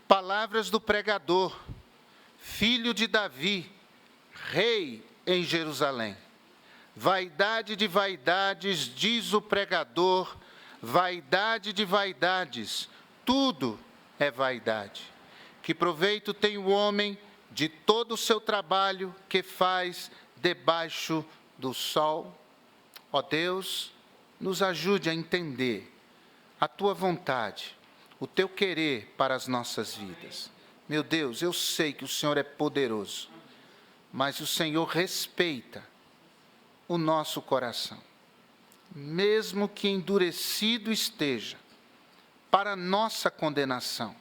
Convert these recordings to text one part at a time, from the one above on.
Palavras do pregador, filho de Davi, rei em Jerusalém. Vaidade de vaidades, diz o pregador, vaidade de vaidades, tudo é vaidade. Que proveito tem o homem de todo o seu trabalho que faz debaixo do sol? Ó Deus, nos ajude a entender a Tua vontade, o Teu querer para as nossas vidas. Meu Deus, eu sei que o Senhor é poderoso, mas o Senhor respeita o nosso coração. Mesmo que endurecido esteja, para nossa condenação,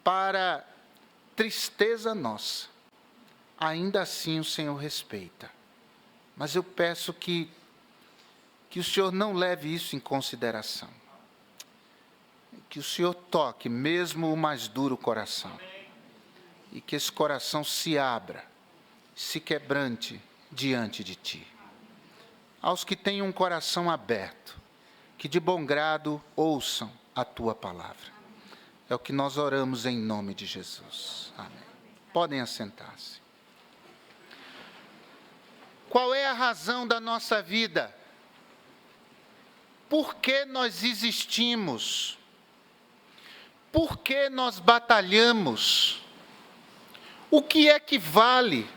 para tristeza nossa, ainda assim o Senhor respeita. Mas eu peço que o Senhor não leve isso em consideração. Que o Senhor toque mesmo o mais duro coração. E que esse coração se abra, se quebrante diante de Ti. Aos que têm um coração aberto, que de bom grado ouçam a Tua palavra. É o que nós oramos em nome de Jesus. Amém. Podem assentar-se. Qual é a razão da nossa vida? Por que nós existimos? Por que nós batalhamos? O que é que vale?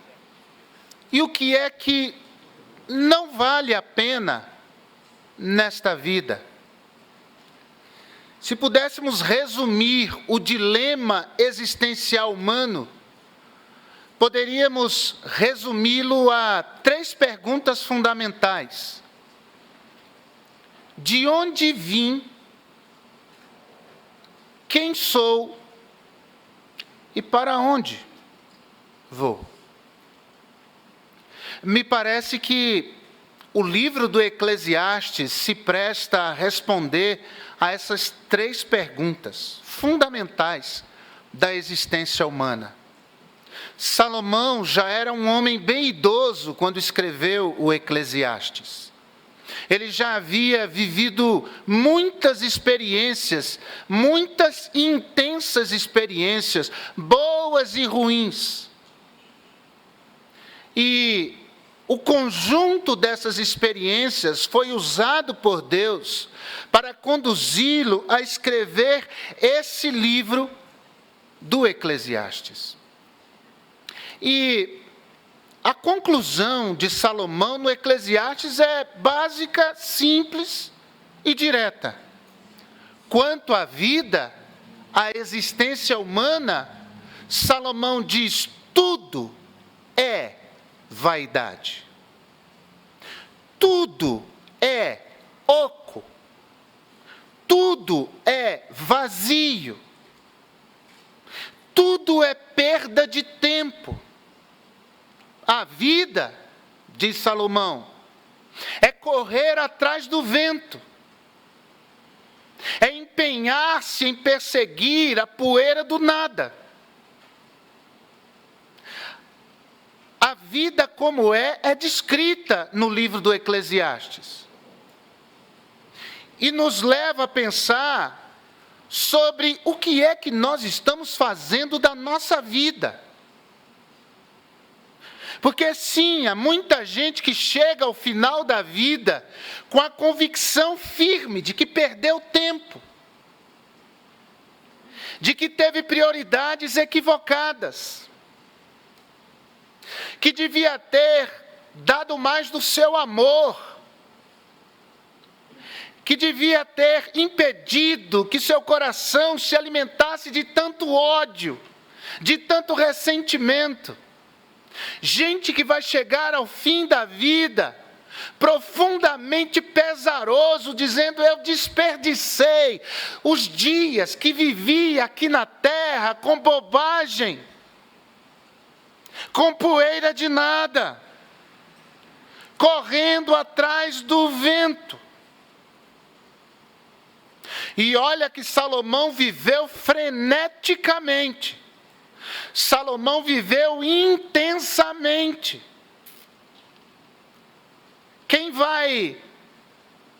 E o que é que não vale a pena nesta vida? Se pudéssemos resumir o dilema existencial humano, poderíamos resumi-lo a 3 perguntas fundamentais. De onde vim? Quem sou? E para onde vou? Me parece que o livro do Eclesiastes se presta a responder a essas 3 perguntas fundamentais da existência humana. Salomão já era um homem bem idoso quando escreveu o Eclesiastes. Ele já havia vivido muitas experiências, muitas intensas experiências, boas e ruins. E o conjunto dessas experiências foi usado por Deus para conduzi-lo a escrever esse livro do Eclesiastes. E a conclusão de Salomão no Eclesiastes é básica, simples e direta. Quanto à vida, à existência humana, Salomão diz: tudo é vaidade. Tudo é oco. Tudo é vazio. Tudo é perda de tempo. A vida, diz Salomão, é correr atrás do vento. É empenhar-se em perseguir a poeira do nada. A vida como é descrita no livro do Eclesiastes. E nos leva a pensar sobre o que é que nós estamos fazendo da nossa vida. Porque sim, há muita gente que chega ao final da vida com a convicção firme de que perdeu tempo, de que teve prioridades equivocadas, que devia ter dado mais do seu amor, que devia ter impedido que seu coração se alimentasse de tanto ódio, de tanto ressentimento. Gente que vai chegar ao fim da vida profundamente pesaroso, dizendo: eu desperdicei os dias que vivi aqui na terra com bobagem, com poeira de nada, correndo atrás do vento. E olha que Salomão viveu freneticamente. Salomão viveu intensamente. Quem vai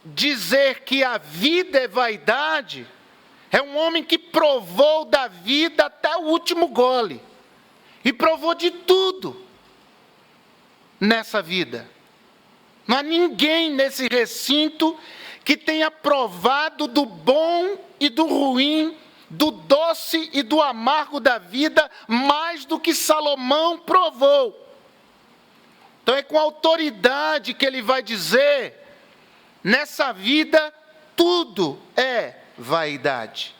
dizer que a vida é vaidade, É um homem que provou da vida até o último gole. E provou de tudo nessa vida. Não há ninguém nesse recinto que tenha provado do bom e do ruim, do doce e do amargo da vida, mais do que Salomão provou. Então é com autoridade que ele vai dizer, nessa vida tudo é vaidade.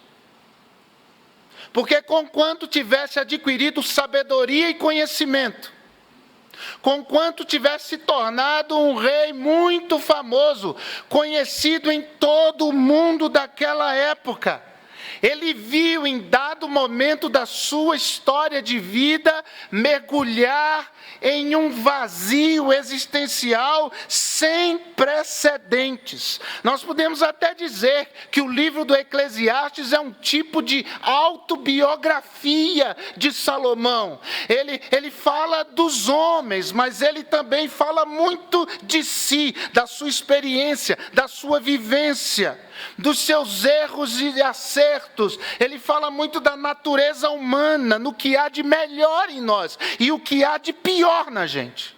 Porque conquanto tivesse adquirido sabedoria e conhecimento, conquanto tivesse se tornado um rei muito famoso, conhecido em todo o mundo daquela época, ele viu em dado momento da sua história de vida mergulhar em um vazio existencial sem precedentes. Nós podemos até dizer que o livro do Eclesiastes é um tipo de autobiografia de Salomão. Ele fala dos homens, mas ele também fala muito de si, da sua experiência, da sua vivência, dos seus erros e acertos. Ele fala muito da natureza humana, no que há de melhor em nós e o que há de pior na gente.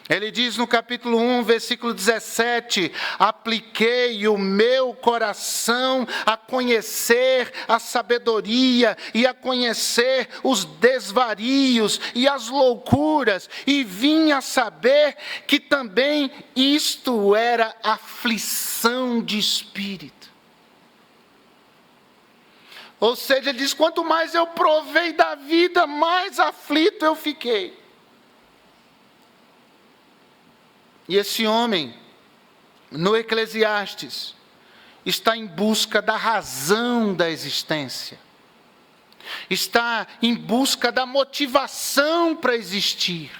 Ele diz no capítulo 1, versículo 17: apliquei o meu coração a conhecer a sabedoria e a conhecer os desvarios e as loucuras, e vim a saber que também isto era aflição de espírito. Ou seja, ele diz, quanto mais eu provei da vida, mais aflito eu fiquei. E esse homem, no Eclesiastes, está em busca da razão da existência. Está em busca da motivação para existir.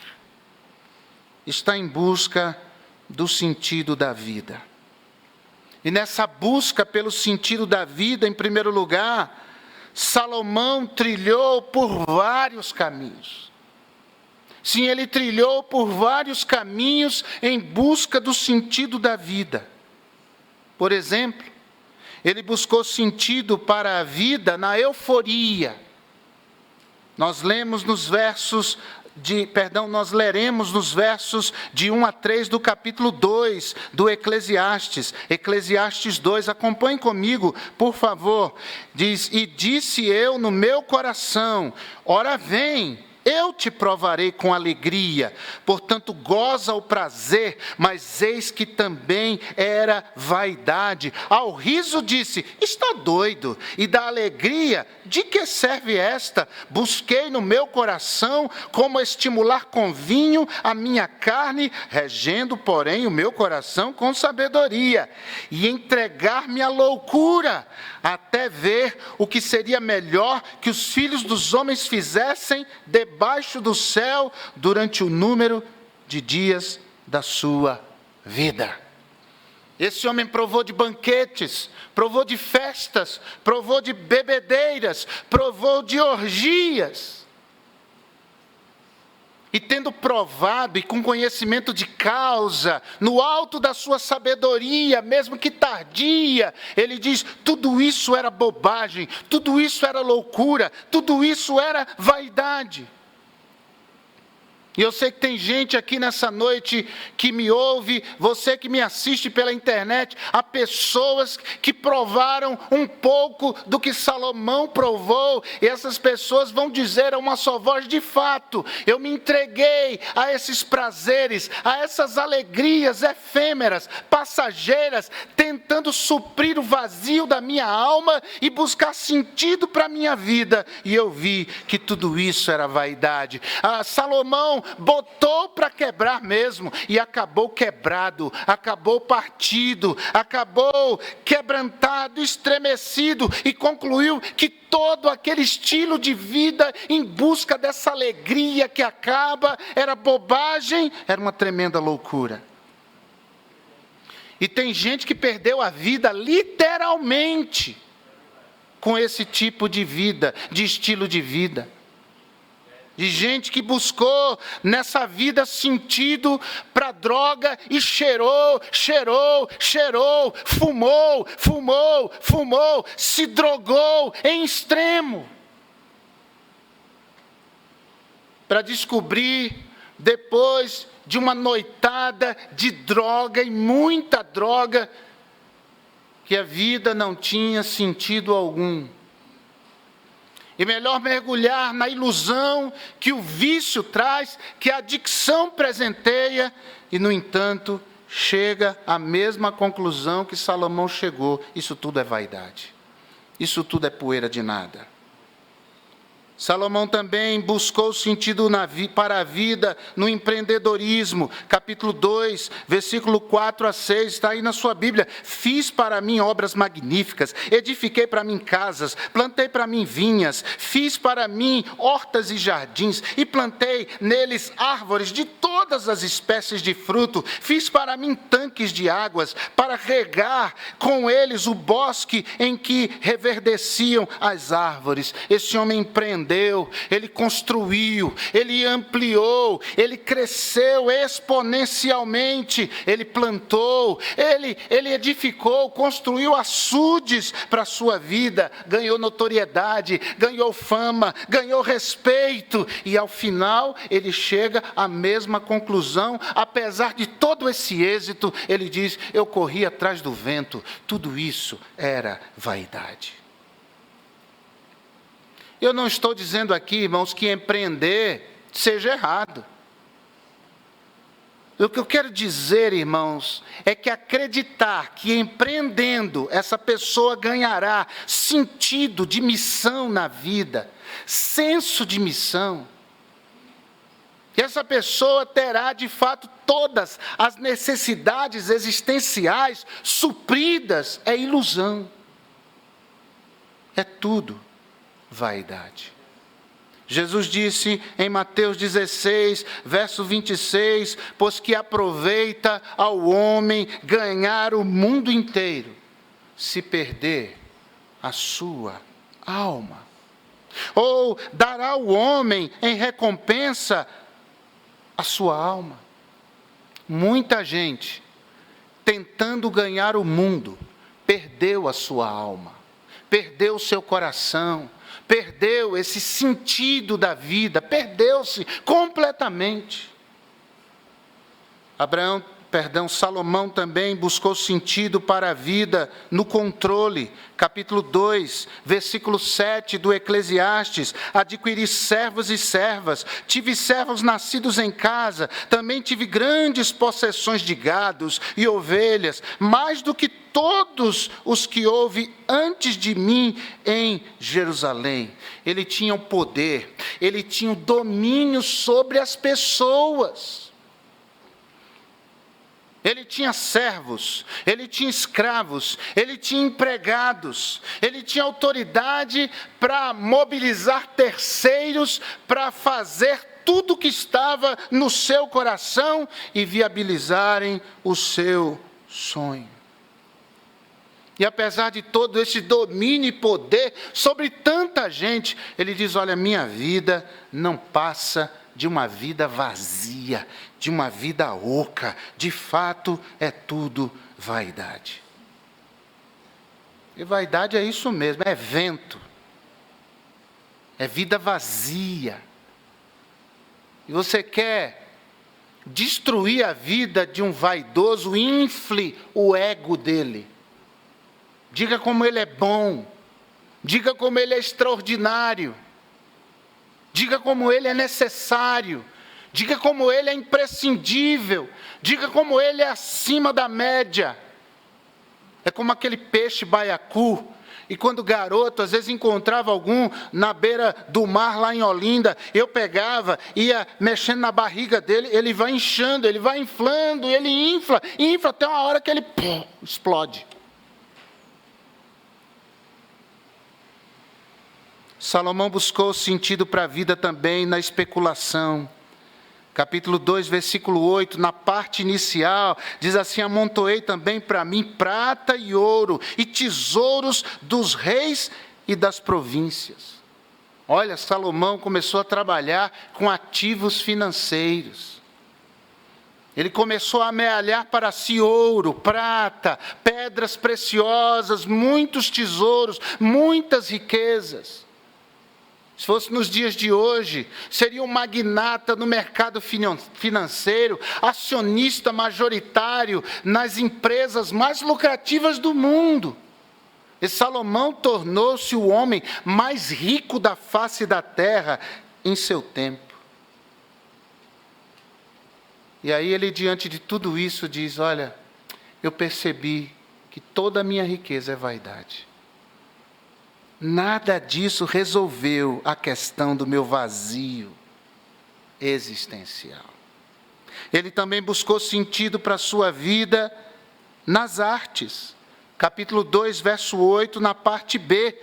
Está em busca do sentido da vida. E nessa busca pelo sentido da vida, em primeiro lugar, Salomão trilhou por vários caminhos. Sim, ele trilhou por vários caminhos em busca do sentido da vida. Por exemplo, ele buscou sentido para a vida na euforia. Nós leremos nos versos de 1 a 3 do capítulo 2 do Eclesiastes. Eclesiastes 2, acompanhe comigo, por favor. Diz, e disse eu no meu coração, ora vem, eu te provarei com alegria, portanto goza o prazer, mas eis que também era vaidade. Ao riso disse, está doido, e da alegria, de que serve esta? Busquei no meu coração como estimular com vinho a minha carne, regendo, porém, o meu coração com sabedoria, e entregar-me à loucura, até ver o que seria melhor que os filhos dos homens fizessem debaixo do céu durante o número de dias da sua vida. Esse homem provou de banquetes, provou de festas, provou de bebedeiras, provou de orgias. E tendo provado e com conhecimento de causa, no alto da sua sabedoria, mesmo que tardia, ele diz, tudo isso era bobagem, tudo isso era loucura, tudo isso era vaidade. E eu sei que tem gente aqui nessa noite que me ouve, você que me assiste pela internet, há pessoas que provaram um pouco do que Salomão provou, e essas pessoas vão dizer a uma só voz, de fato, eu me entreguei a esses prazeres, a essas alegrias efêmeras, passageiras, tentando suprir o vazio da minha alma e buscar sentido para a minha vida, e eu vi que tudo isso era vaidade. Salomão botou para quebrar mesmo, e acabou quebrado, acabou partido, acabou quebrantado, estremecido, e concluiu que todo aquele estilo de vida em busca dessa alegria que acaba, era bobagem, era uma tremenda loucura. E tem gente que perdeu a vida literalmente com esse tipo de vida, de estilo de vida. de gente que buscou nessa vida sentido para droga e cheirou, fumou, se drogou em extremo. Para descobrir, depois de uma noitada de droga e muita droga, que a vida não tinha sentido algum. E melhor mergulhar na ilusão que o vício traz, que a adicção presenteia, e, no entanto, chega à mesma conclusão que Salomão chegou: isso tudo é vaidade, isso tudo é poeira de nada. Salomão também buscou sentido para a vida no empreendedorismo. Capítulo 2, versículo 4 a 6, está aí na sua Bíblia. Fiz para mim obras magníficas, edifiquei para mim casas, plantei para mim vinhas, fiz para mim hortas e jardins, e plantei neles árvores de todas as espécies de fruto. Fiz para mim tanques de águas, para regar com eles o bosque em que reverdeciam as árvores. Esse homem empreendeu, ele construiu, ele ampliou, ele cresceu exponencialmente, ele plantou, ele edificou, construiu açudes para a sua vida, ganhou notoriedade, ganhou fama, ganhou respeito, e ao final ele chega à mesma conclusão. Apesar de todo esse êxito, ele diz: eu corri atrás do vento. Tudo isso era vaidade. Eu não estou dizendo aqui, irmãos, que empreender seja errado. O que eu quero dizer, irmãos, é que acreditar que empreendendo essa pessoa ganhará sentido de missão na vida, senso de missão, que essa pessoa terá de fato todas as necessidades existenciais supridas, é ilusão. É tudo vaidade. Jesus disse em Mateus 16, verso 26, pois que aproveita ao homem ganhar o mundo inteiro, se perder a sua alma. Ou dará ao homem em recompensa a sua alma. Muita gente, tentando ganhar o mundo, perdeu a sua alma, perdeu o seu coração, perdeu esse sentido da vida, perdeu-se completamente. Salomão também buscou sentido para a vida no controle. Capítulo 2, versículo 7 do Eclesiastes: adquiri servos e servas, tive servos nascidos em casa, também tive grandes possessões de gados e ovelhas, mais do que todos os que houve antes de mim em Jerusalém. Ele tinha o poder, ele tinha o domínio sobre as pessoas. Ele tinha servos, ele tinha escravos, ele tinha empregados, ele tinha autoridade para mobilizar terceiros para fazer tudo o que estava no seu coração e viabilizarem o seu sonho. E apesar de todo esse domínio e poder sobre tanta gente, ele diz: olha, minha vida não passa de uma vida vazia, de uma vida oca, de fato é tudo vaidade. E vaidade é isso mesmo, é vento, é vida vazia. E você quer destruir a vida de um vaidoso, infle o ego dele. Diga como ele é bom, diga como ele é extraordinário, diga como ele é necessário, diga como ele é imprescindível, diga como ele é acima da média. É como aquele peixe baiacu, e quando garoto, às vezes encontrava algum na beira do mar lá em Olinda, eu pegava, ia mexendo na barriga dele, ele vai inchando, ele vai inflando, ele infla até uma hora que ele explode. Salomão buscou sentido para a vida também na especulação. Capítulo 2, versículo 8, na parte inicial, diz assim: amontoei também para mim prata e ouro, e tesouros dos reis e das províncias. Olha, Salomão começou a trabalhar com ativos financeiros. Ele começou a amealhar para si ouro, prata, pedras preciosas, muitos tesouros, muitas riquezas. Se fosse nos dias de hoje, seria um magnata no mercado financeiro, acionista majoritário nas empresas mais lucrativas do mundo. E Salomão tornou-se o homem mais rico da face da terra em seu tempo. E aí ele, diante de tudo isso, diz: olha, eu percebi que toda a minha riqueza é vaidade. Nada disso resolveu a questão do meu vazio existencial. Ele também buscou sentido para a sua vida nas artes. Capítulo 2, verso 8, na parte B.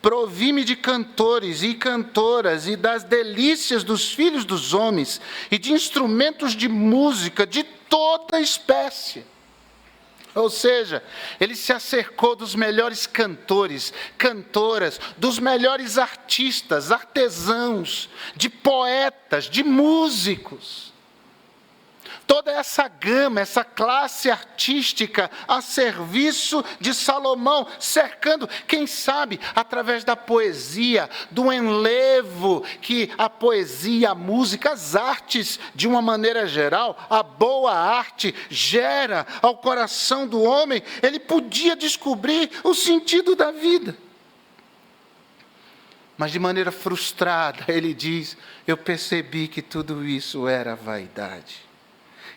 Provi-me de cantores e cantoras e das delícias dos filhos dos homens e de instrumentos de música de toda espécie. Ou seja, ele se acercou dos melhores cantores, cantoras, dos melhores artistas, artesãos, de poetas, de músicos. Toda essa gama, essa classe artística a serviço de Salomão, cercando, quem sabe, através da poesia, do enlevo que a poesia, a música, as artes, de uma maneira geral, a boa arte gera ao coração do homem, ele podia descobrir o sentido da vida. Mas de maneira frustrada, ele diz: eu percebi que tudo isso era vaidade.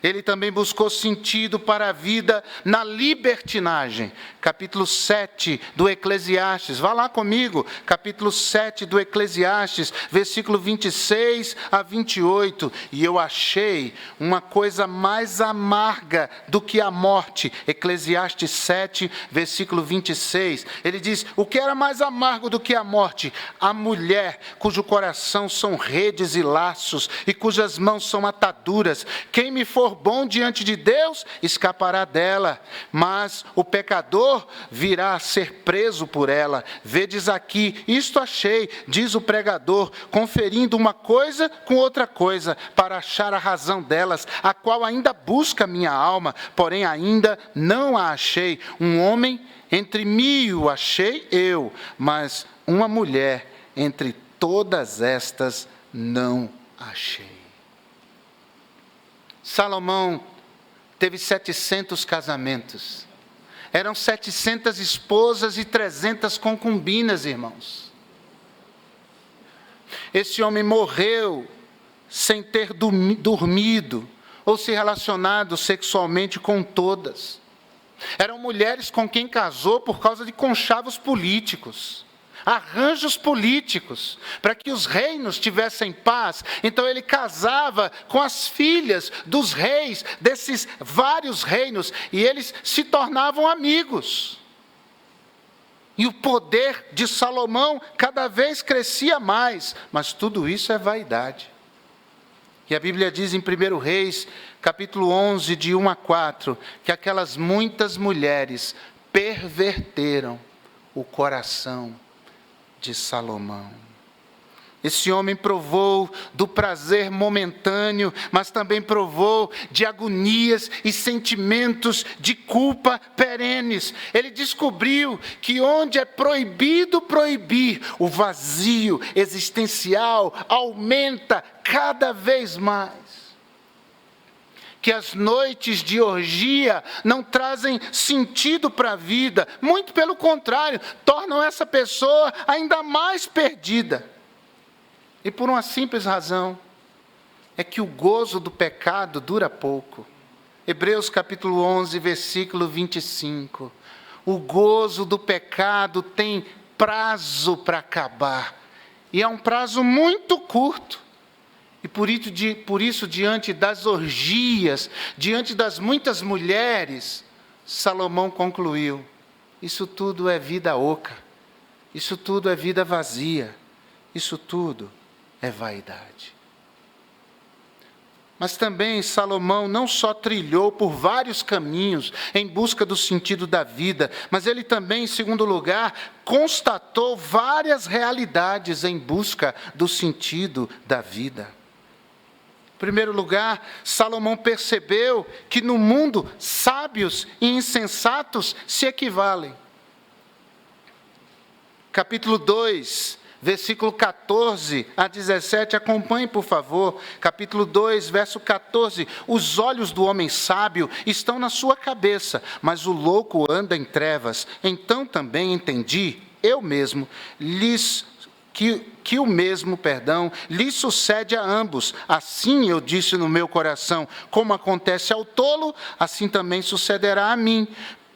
Ele também buscou sentido para a vida na libertinagem. Capítulo 7 do Eclesiastes. Vá lá comigo. Capítulo 7 do Eclesiastes, versículo 26 a 28. E eu achei uma coisa mais amarga do que a morte. Eclesiastes 7, versículo 26. Ele diz: o que era mais amargo do que a morte? A mulher cujo coração são redes e laços e cujas mãos são ataduras. Quem me for bom diante de Deus, escapará dela, mas o pecador virá a ser preso por ela. Vedes aqui, isto achei, diz o pregador, conferindo uma coisa com outra coisa, para achar a razão delas, a qual ainda busca minha alma, porém ainda não a achei. Um homem entre 1000 achei eu, mas uma mulher entre todas estas não achei. Salomão teve 700 casamentos. Eram 700 esposas e 300 concubinas, irmãos. Esse homem morreu sem ter dormido ou se relacionado sexualmente com todas. Eram mulheres com quem casou por causa de conchavos políticos. Arranjos políticos, para que os reinos tivessem paz. Então ele casava com as filhas dos reis, desses vários reinos, e eles se tornavam amigos. E o poder de Salomão cada vez crescia mais, mas tudo isso é vaidade. E a Bíblia diz em 1 Reis, capítulo 11, de 1 a 4, que aquelas muitas mulheres perverteram o coração de Salomão. Esse homem provou do prazer momentâneo, mas também provou de agonias e sentimentos de culpa perenes. Ele descobriu que onde é proibido proibir, o vazio existencial aumenta cada vez mais. Que as noites de orgia não trazem sentido para a vida, muito pelo contrário, tornam essa pessoa ainda mais perdida. E por uma simples razão, é que o gozo do pecado dura pouco. Hebreus capítulo 11, versículo 25. O gozo do pecado tem prazo para acabar, e é um prazo muito curto. E por isso, diante das orgias, diante das muitas mulheres, Salomão concluiu: isso tudo é vida oca, isso tudo é vida vazia, isso tudo é vaidade. Mas também Salomão não só trilhou por vários caminhos em busca do sentido da vida, mas ele também, em segundo lugar, constatou várias realidades em busca do sentido da vida. Em primeiro lugar, Salomão percebeu que no mundo sábios e insensatos se equivalem. Capítulo 2, versículo 14 a 17, acompanhe, por favor. Capítulo 2, verso 14. Os olhos do homem sábio estão na sua cabeça, mas o louco anda em trevas. Então também entendi, eu mesmo, que o mesmo, lhes sucede a ambos. Assim eu disse no meu coração, como acontece ao tolo, assim também sucederá a mim.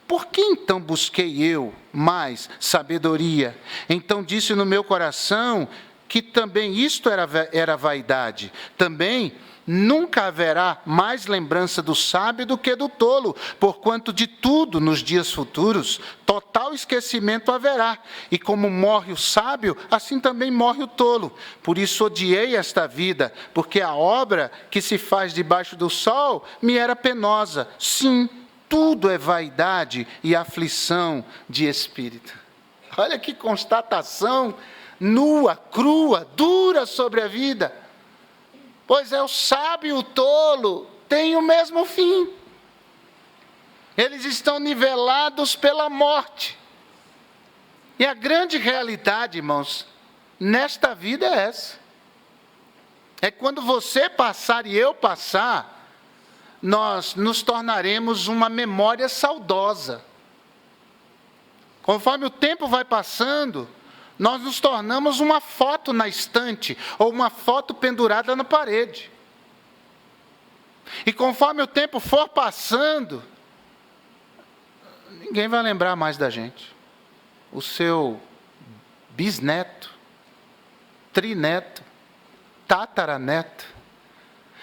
Por que então busquei eu mais sabedoria? Então disse no meu coração que também isto era vaidade. Também nunca haverá mais lembrança do sábio do que do tolo, porquanto de tudo nos dias futuros, total esquecimento haverá. E como morre o sábio, assim também morre o tolo. Por isso odiei esta vida, porque a obra que se faz debaixo do sol me era penosa. Sim, tudo é vaidade e aflição de espírito. Olha que constatação nua, crua, dura sobre a vida. Pois é, o sábio e o tolo têm o mesmo fim. Eles estão nivelados pela morte. E a grande realidade, irmãos, nesta vida é essa. É quando você passar e eu passar, nós nos tornaremos uma memória saudosa. Conforme o tempo vai passando, nós nos tornamos uma foto na estante, ou uma foto pendurada na parede. E conforme o tempo for passando, ninguém vai lembrar mais da gente. O seu bisneto, trineto, tataraneto.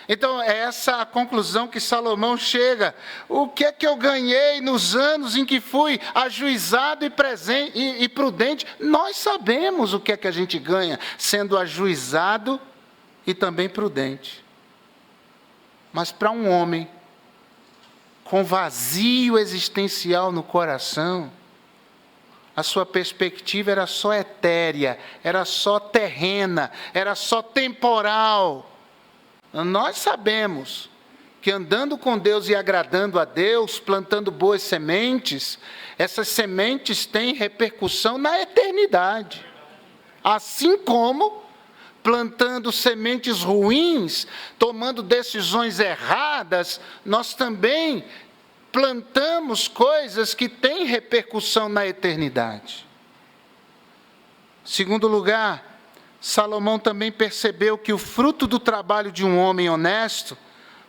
Então, é essa a conclusão que Salomão chega. O que é que eu ganhei nos anos em que fui ajuizado e prudente? Nós sabemos o que é que a gente ganha, sendo ajuizado e também prudente. Mas para um homem com vazio existencial no coração, a sua perspectiva era só etérea, era só terrena, era só temporal. Nós sabemos que andando com Deus e agradando a Deus, plantando boas sementes, essas sementes têm repercussão na eternidade. Assim como plantando sementes ruins, tomando decisões erradas, nós também plantamos coisas que têm repercussão na eternidade. Segundo lugar, Salomão também percebeu que o fruto do trabalho de um homem honesto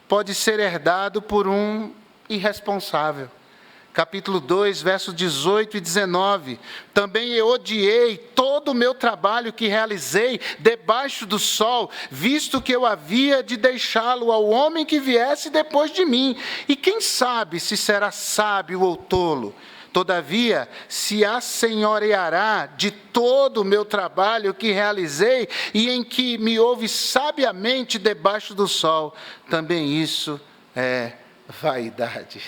pode ser herdado por um irresponsável. Capítulo 2, versos 18 e 19. Também eu odiei todo o meu trabalho que realizei debaixo do sol, visto que eu havia de deixá-lo ao homem que viesse depois de mim. E quem sabe se será sábio ou tolo? Todavia, se assenhoreará de todo o meu trabalho que realizei e em que me ouve sabiamente debaixo do sol, também isso é vaidade.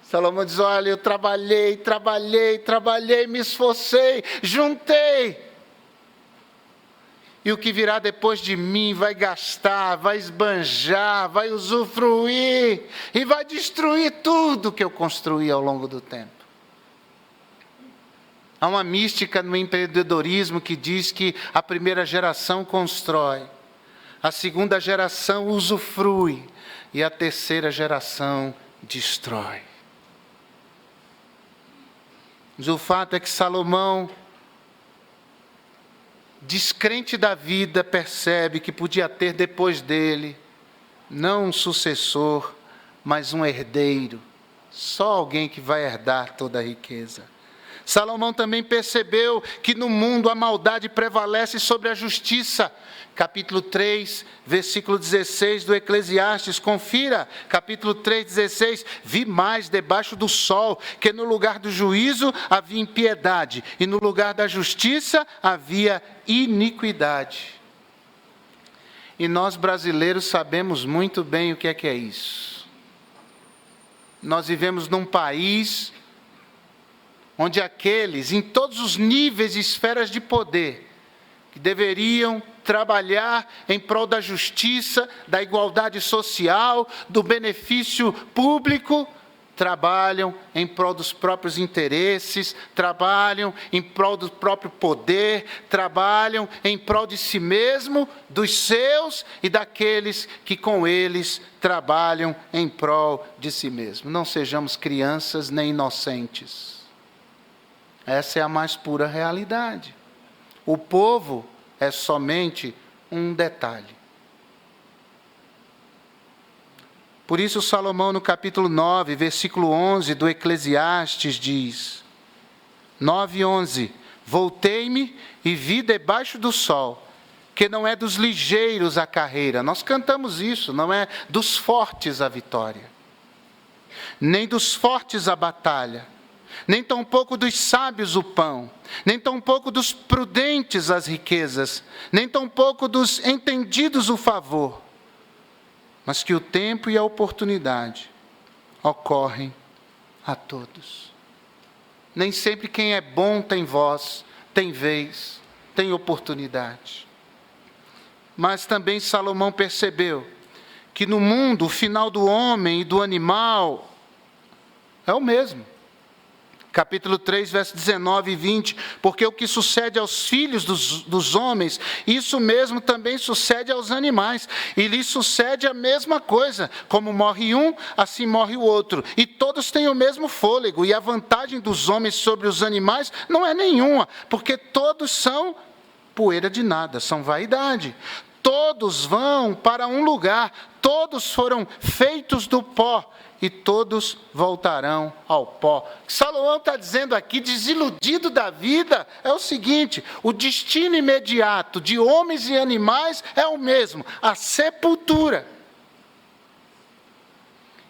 Salomão diz, olha, eu trabalhei, me esforcei, juntei. E o que virá depois de mim vai gastar, vai esbanjar, vai usufruir e vai destruir tudo que eu construí ao longo do tempo. Há uma mística no empreendedorismo que diz que a primeira geração constrói, a segunda geração usufrui e a terceira geração destrói. Mas o fato é que Salomão, descrente da vida, percebe que podia ter depois dele, não um sucessor, mas um herdeiro, só alguém que vai herdar toda a riqueza. Salomão também percebeu que no mundo a maldade prevalece sobre a justiça. Capítulo 3, versículo 16 do Eclesiastes, confira, capítulo 3, 16, vi mais debaixo do sol, que no lugar do juízo havia impiedade, e no lugar da justiça havia iniquidade. E nós brasileiros sabemos muito bem o que é isso. Nós vivemos num país onde aqueles, em todos os níveis e esferas de poder, que deveriam trabalhar em prol da justiça, da igualdade social, do benefício público, trabalham em prol dos próprios interesses, trabalham em prol do próprio poder, trabalham em prol de si mesmo, dos seus e daqueles que com eles trabalham em prol de si mesmo. Não sejamos crianças nem inocentes. Essa é a mais pura realidade. O povo é somente um detalhe. Por isso Salomão, no capítulo 9, versículo 11 do Eclesiastes, diz, 9:11, voltei-me e vi debaixo do sol, que não é dos ligeiros a carreira. Nós cantamos isso, não é dos fortes a vitória, nem dos fortes a batalha, nem tampouco dos sábios o pão, nem tampouco dos prudentes as riquezas, nem tampouco dos entendidos o favor, mas que o tempo e a oportunidade ocorrem a todos. Nem sempre quem é bom tem voz, tem vez, tem oportunidade. Mas também Salomão percebeu que no mundo o final do homem e do animal é o mesmo. Capítulo 3, versos 19 e 20, porque o que sucede aos filhos dos homens, isso mesmo também sucede aos animais, e lhes sucede a mesma coisa, como morre um, assim morre o outro, e todos têm o mesmo fôlego, e a vantagem dos homens sobre os animais não é nenhuma, porque todos são poeira de nada, são vaidade. Todos vão para um lugar, todos foram feitos do pó, e todos voltarão ao pó. Salomão está dizendo aqui, desiludido da vida, é o seguinte: o destino imediato de homens e animais é o mesmo, a sepultura.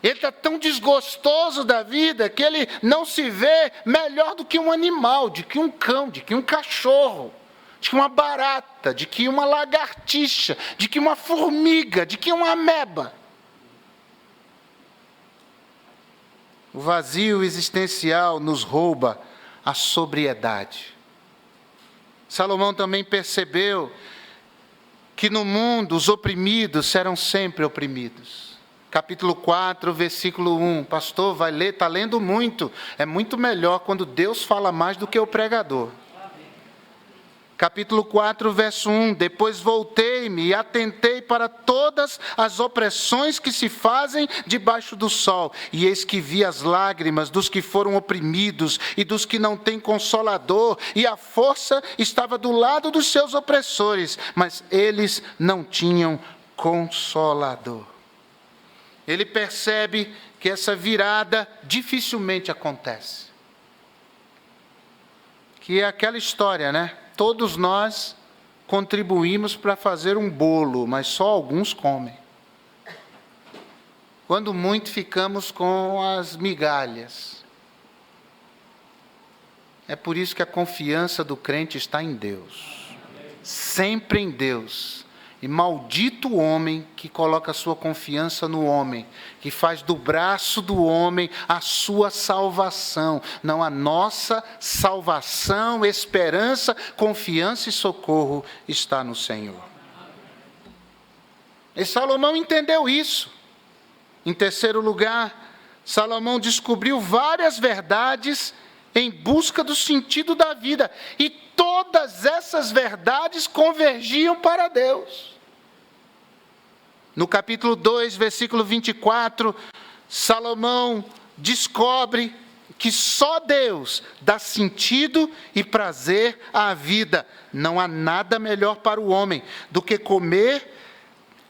Ele está tão desgostoso da vida que ele não se vê melhor do que um animal, de que um cão, de que um cachorro, de que uma barata, de que uma lagartixa, de que uma formiga, de que uma ameba. O vazio existencial nos rouba a sobriedade. Salomão também percebeu que no mundo os oprimidos serão sempre oprimidos. Capítulo 4, versículo 1. Pastor, vai ler, está lendo muito. É muito melhor quando Deus fala mais do que o pregador. Capítulo 4, verso 1, depois voltei-me e atentei para todas as opressões que se fazem debaixo do sol, e eis que vi as lágrimas dos que foram oprimidos e dos que não têm consolador, e a força estava do lado dos seus opressores, mas eles não tinham consolador. Ele percebe que essa virada dificilmente acontece. Que é aquela história, né? Todos nós contribuímos para fazer um bolo, mas só alguns comem. Quando muito, ficamos com as migalhas. É por isso que a confiança do crente está em Deus. Sempre em Deus. E maldito o homem que coloca a sua confiança no homem, que faz do braço do homem a sua salvação. Não, a nossa salvação, esperança, confiança e socorro está no Senhor. E Salomão entendeu isso. Em terceiro lugar, Salomão descobriu várias verdades em busca do sentido da vida. E todas essas verdades convergiam para Deus. No capítulo 2, versículo 24, Salomão descobre que só Deus dá sentido e prazer à vida. Não há nada melhor para o homem do que comer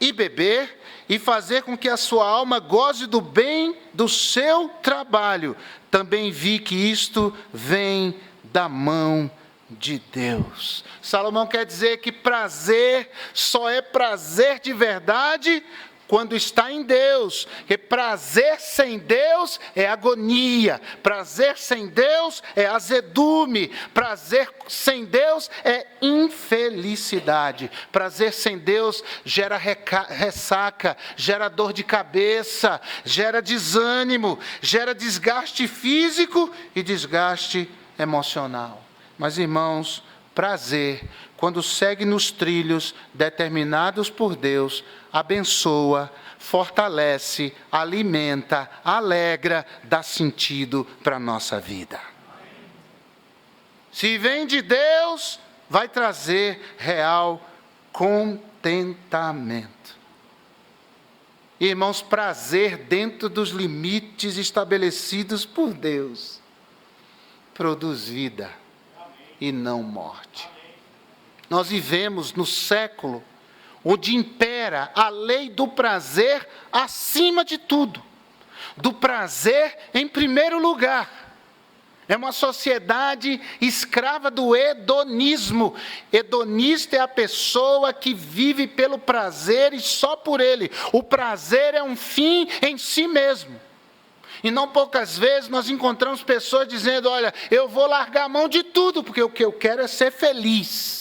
e beber e fazer com que a sua alma goze do bem do seu trabalho. Também vi que isto vem da mão de Deus. Salomão quer dizer que prazer só é prazer de verdade quando está em Deus. Porque prazer sem Deus é agonia, prazer sem Deus é azedume, prazer sem Deus é infelicidade, prazer sem Deus gera ressaca, gera dor de cabeça, gera desânimo, gera desgaste físico e desgaste emocional. Mas, irmãos, prazer, quando segue nos trilhos determinados por Deus, abençoa, fortalece, alimenta, alegra, dá sentido para a nossa vida. Se vem de Deus, vai trazer real contentamento. Irmãos, prazer dentro dos limites estabelecidos por Deus produz vida e não morte. Nós vivemos no século onde impera a lei do prazer acima de tudo. Do prazer em primeiro lugar. É uma sociedade escrava do hedonismo. Hedonista é a pessoa que vive pelo prazer e só por ele. O prazer é um fim em si mesmo. E não poucas vezes nós encontramos pessoas dizendo, olha, eu vou largar a mão de tudo, porque o que eu quero é ser feliz.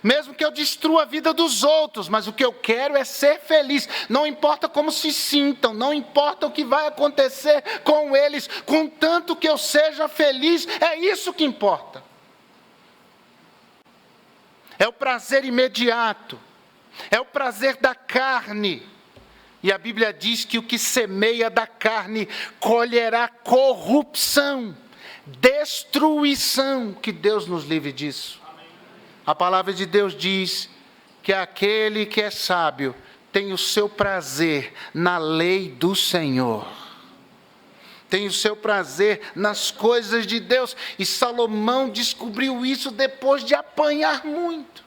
Mesmo que eu destrua a vida dos outros, mas o que eu quero é ser feliz. Não importa como se sintam, não importa o que vai acontecer com eles, contanto que eu seja feliz, é isso que importa. É o prazer imediato, é o prazer da carne. E a Bíblia diz que o que semeia da carne colherá corrupção, destruição, que Deus nos livre disso. A palavra de Deus diz que aquele que é sábio tem o seu prazer na lei do Senhor. Tem o seu prazer nas coisas de Deus. E Salomão descobriu isso depois de apanhar muito.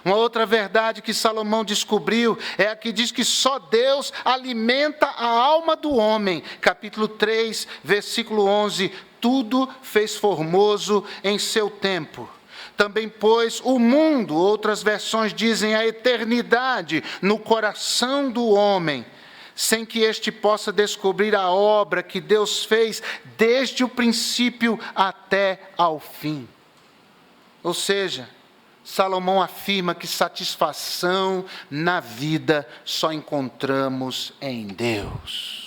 Uma outra verdade que Salomão descobriu é a que diz que só Deus alimenta a alma do homem. Capítulo 3, versículo 11. Tudo fez formoso em seu tempo. Também pôs o mundo, outras versões dizem a eternidade, no coração do homem, sem que este possa descobrir a obra que Deus fez desde o princípio até ao fim. Ou seja, Salomão afirma que satisfação na vida só encontramos em Deus.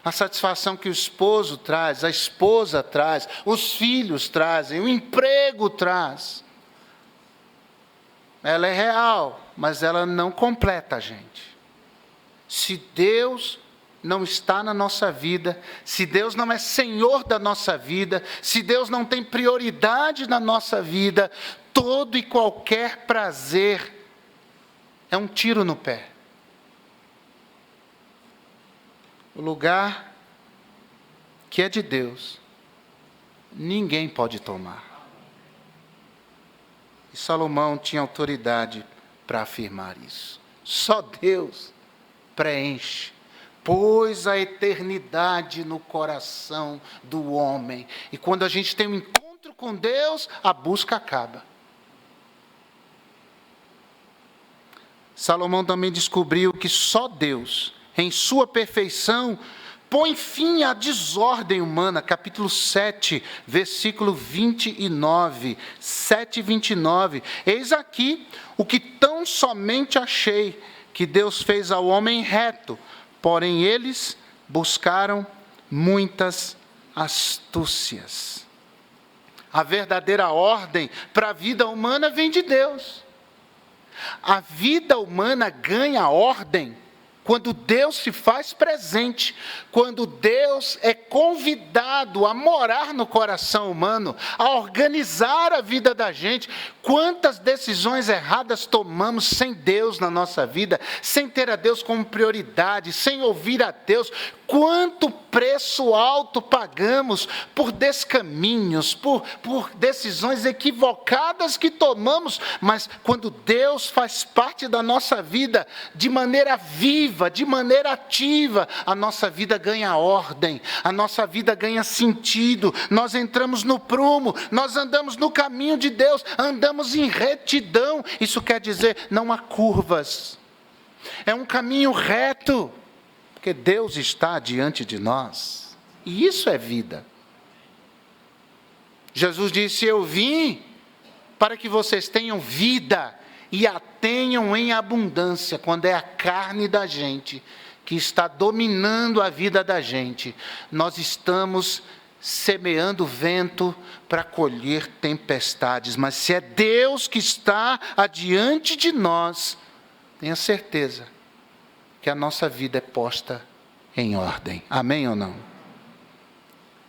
A satisfação que o esposo traz, a esposa traz, os filhos trazem, o emprego traz. Ela é real, mas ela não completa a gente. Se Deus não está na nossa vida, se Deus não é Senhor da nossa vida, se Deus não tem prioridade na nossa vida, todo e qualquer prazer é um tiro no pé. O lugar que é de Deus, ninguém pode tomar. E Salomão tinha autoridade para afirmar isso. Só Deus preenche, pôs a eternidade no coração do homem. E quando a gente tem um encontro com Deus, a busca acaba. Salomão também descobriu que só Deus, em sua perfeição, põe fim à desordem humana. Capítulo 7, versículo 29. 7 e 29. Eis aqui o que tão somente achei, que Deus fez ao homem reto, porém eles buscaram muitas astúcias. A verdadeira ordem para a vida humana vem de Deus. A vida humana ganha ordem quando Deus se faz presente, quando Deus é convidado a morar no coração humano, a organizar a vida da gente. Quantas decisões erradas tomamos sem Deus na nossa vida, sem ter a Deus como prioridade, sem ouvir a Deus. quanto preço alto pagamos por descaminhos, por decisões equivocadas que tomamos, mas quando Deus faz parte da nossa vida, de maneira viva, de maneira ativa, a nossa vida ganha ordem, a nossa vida ganha sentido, nós entramos no prumo, nós andamos no caminho de Deus, andamos em retidão. Isso quer dizer, não há curvas, é um caminho reto, porque Deus está diante de nós, e isso é vida. Jesus disse: eu vim para que vocês tenham vida, e a tenham em abundância. Quando é a carne da gente que está dominando a vida da gente, nós estamos semeando vento para colher tempestades, mas se é Deus que está adiante de nós, tenha certeza que a nossa vida é posta em ordem. Amém ou não?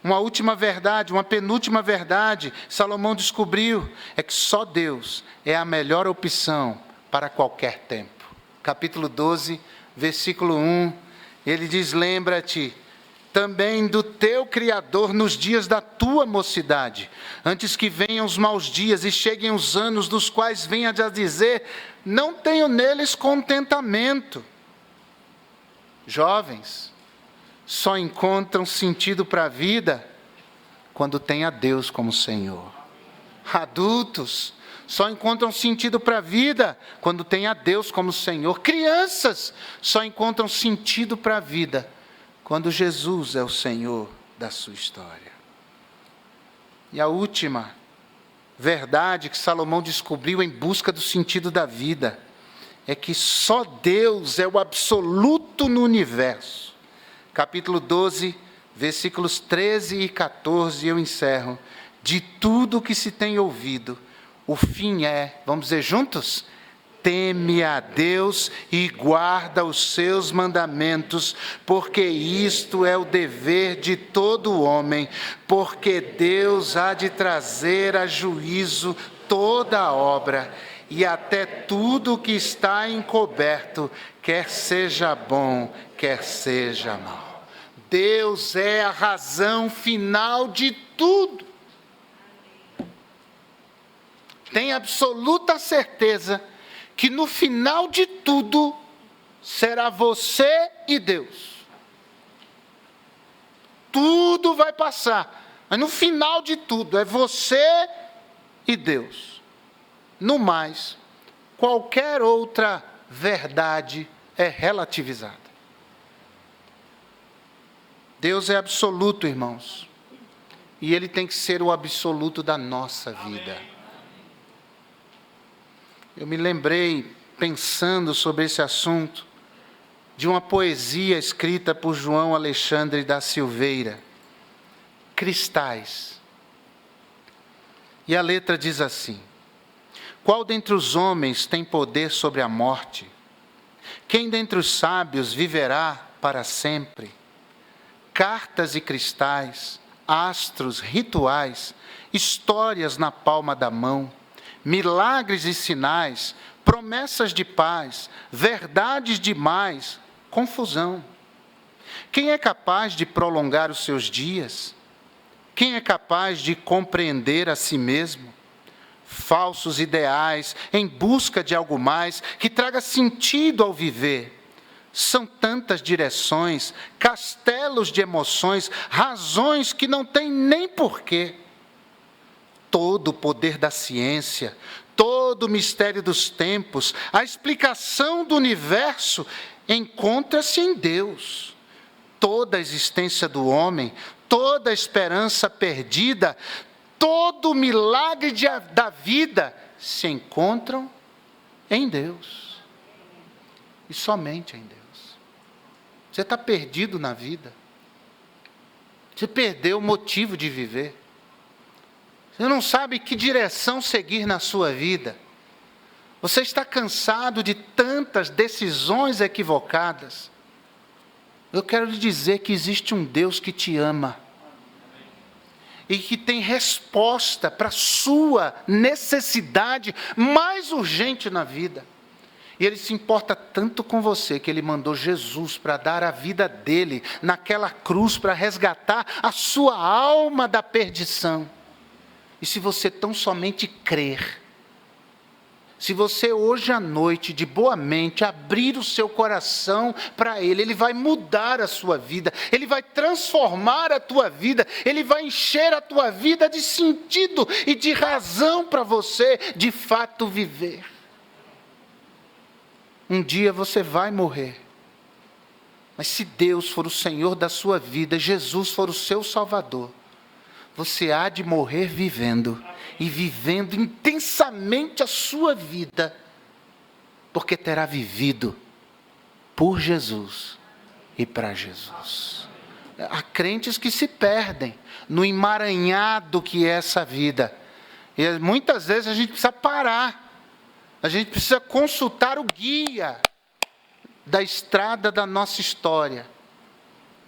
Uma última verdade, uma penúltima verdade, Salomão descobriu, é que só Deus é a melhor opção para qualquer tempo. Capítulo 12, versículo 1, ele diz: lembra-te também do teu Criador nos dias da tua mocidade, antes que venham os maus dias e cheguem os anos dos quais venhas a dizer: não tenho neles contentamento. Jovens só encontram sentido para a vida quando tem a Deus como Senhor. Adultos só encontram sentido para a vida quando tem a Deus como Senhor. Crianças só encontram sentido para a vida quando Jesus é o Senhor da sua história. E a última verdade que Salomão descobriu em busca do sentido da vida é que só Deus é o absoluto no universo. Capítulo 12, versículos 13 e 14, eu encerro. De tudo que se tem ouvido, o fim é, vamos dizer juntos? Teme a Deus e guarda os seus mandamentos, porque isto é o dever de todo homem, porque Deus há de trazer a juízo toda a obra, e até tudo que está encoberto, quer seja bom, quer seja mau. Deus é a razão final de tudo. Tenha absoluta certeza que no final de tudo será você e Deus. Tudo vai passar, mas no final de tudo é você e Deus. No mais, qualquer outra verdade é relativizada. Deus é absoluto, irmãos, e Ele tem que ser o absoluto da nossa vida. Eu me lembrei, pensando sobre esse assunto, de uma poesia escrita por João Alexandre da Silveira, Cristais. E a letra diz assim: qual dentre os homens tem poder sobre a morte? Quem dentre os sábios viverá para sempre? Cartas e cristais, astros, rituais, histórias na palma da mão, milagres e sinais, promessas de paz, verdades demais, confusão. Quem é capaz de prolongar os seus dias? Quem é capaz de compreender a si mesmo? Falsos ideais em busca de algo mais que traga sentido ao viver. São tantas direções, castelos de emoções, razões que não têm nem porquê. Todo o poder da ciência, todo o mistério dos tempos, a explicação do universo encontra-se em Deus. Toda a existência do homem, toda a esperança perdida, todo o milagre da vida se encontram em Deus. E somente em Deus. Você está perdido na vida. Você perdeu o motivo de viver. Você não sabe que direção seguir na sua vida. Você está cansado de tantas decisões equivocadas. Eu quero lhe dizer que existe um Deus que te ama. E que tem resposta para a sua necessidade mais urgente na vida. E Ele se importa tanto com você que Ele mandou Jesus para dar a vida dele naquela cruz para resgatar a sua alma da perdição. E se você tão somente crer, se você hoje à noite, de boa mente, abrir o seu coração para Ele, Ele vai mudar a sua vida, Ele vai transformar a tua vida, Ele vai encher a tua vida de sentido e de razão para você, de fato, viver. Um dia você vai morrer, mas se Deus for o Senhor da sua vida, Jesus for o seu Salvador, você há de morrer vivendo, e vivendo intensamente a sua vida, porque terá vivido por Jesus e para Jesus. Há crentes que se perdem no emaranhado que é essa vida, e muitas vezes a gente precisa parar, a gente precisa consultar o guia da estrada da nossa história,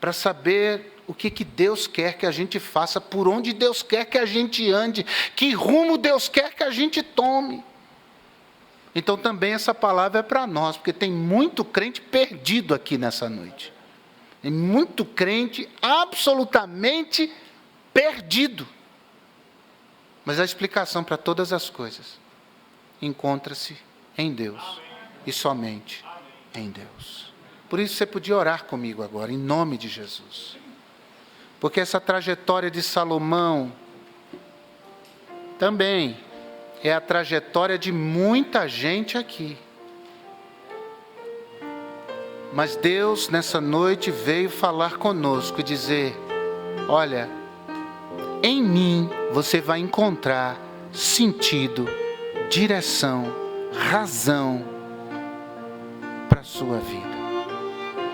para saber o que Deus quer que a gente faça, por onde Deus quer que a gente ande, que rumo Deus quer que a gente tome. Então também essa palavra é para nós, porque tem muito crente perdido aqui nessa noite. Tem muito crente absolutamente perdido. Mas a explicação para todas as coisas encontra-se em Deus. E somente em Deus. Por isso você podia orar comigo agora, em nome de Jesus. Porque essa trajetória de Salomão também é a trajetória de muita gente aqui. Mas Deus nessa noite veio falar conosco e dizer: olha, em mim você vai encontrar sentido, direção, razão para a sua vida.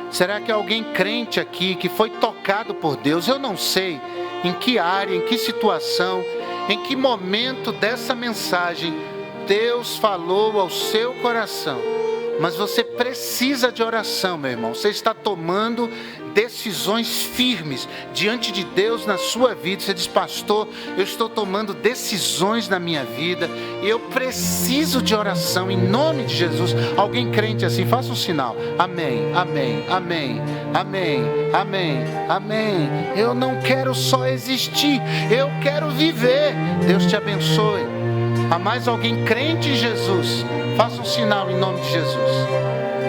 Será que alguém crente aqui que foi tocado por Deus? Eu não sei em que área, em que situação, em que momento dessa mensagem Deus falou ao seu coração. Mas você precisa de oração, meu irmão. Você está tomando decisões firmes diante de Deus na sua vida. Você diz: pastor, eu estou tomando decisões na minha vida e eu preciso de oração em nome de Jesus. Alguém crente assim, faça um sinal. Amém, amém, amém, amém, amém, amém. Eu não quero só existir, eu quero viver. Deus te abençoe. Há mais alguém crente em Jesus? Faça um sinal em nome de Jesus.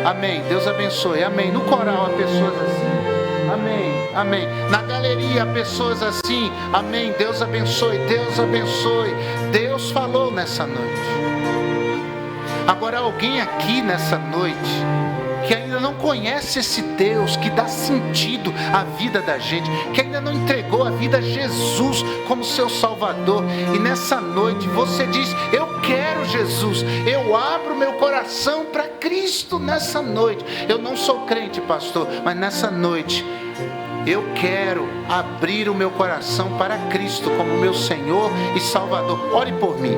Amém. Deus abençoe. Amém. No coral há pessoas assim. Amém. Amém. Na galeria há pessoas assim. Amém. Deus abençoe. Deus abençoe. Deus falou nessa noite. Agora alguém aqui nessa noite que ainda não conhece esse Deus que dá sentido à vida da gente, que ainda não entregou a vida a Jesus como seu Salvador, e nessa noite você diz: eu quero Jesus, eu abro meu coração para Cristo nessa noite. Eu não sou crente, pastor, mas nessa noite eu quero abrir o meu coração para Cristo como meu Senhor e Salvador. Ore por mim.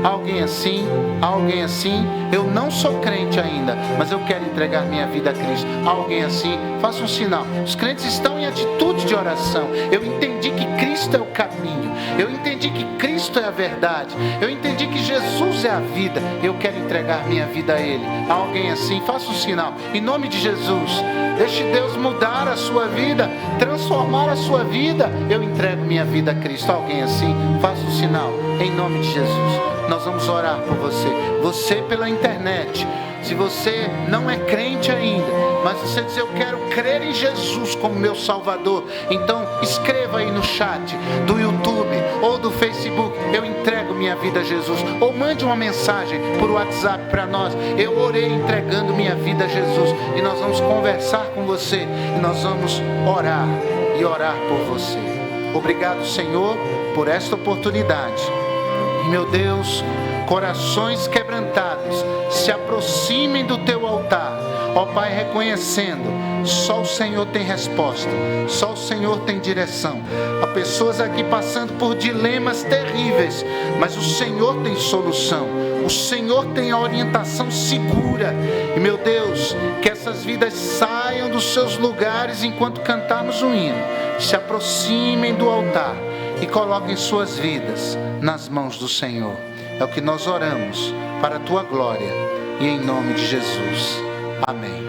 Alguém assim? Alguém assim? Eu não sou crente ainda, mas eu quero entregar minha vida a Cristo. Alguém assim? Faça um sinal. Os crentes estão em atitude de oração. Eu entendi que Cristo é o caminho. Eu entendi que Cristo é a verdade. Eu entendi que Jesus é a vida. Eu quero entregar minha vida a Ele. Alguém assim? Faça um sinal. Em nome de Jesus. Deixe Deus mudar a sua vida, transformar a sua vida. Eu entrego minha vida a Cristo. Alguém assim? Faça um sinal. Em nome de Jesus. Nós vamos orar por você. Você pela internet. Se você não é crente ainda, mas você diz: eu quero crer em Jesus como meu Salvador, então escreva aí no chat do YouTube ou do Facebook: eu entrego minha vida a Jesus. Ou mande uma mensagem por WhatsApp para nós: eu orei entregando minha vida a Jesus. E nós vamos conversar com você, e nós vamos orar e orar por você. Obrigado, Senhor, por esta oportunidade. E, meu Deus, corações quebrantados se aproximem do teu altar, ó Pai, reconhecendo: só o Senhor tem resposta, só o Senhor tem direção. Há pessoas aqui passando por dilemas terríveis, mas o Senhor tem solução, o Senhor tem a orientação segura. E, meu Deus, que essas vidas saiam dos seus lugares enquanto cantamos um hino, se aproximem do altar e coloquem suas vidas nas mãos do Senhor. É o que nós oramos, para a tua glória, e em nome de Jesus. Amém.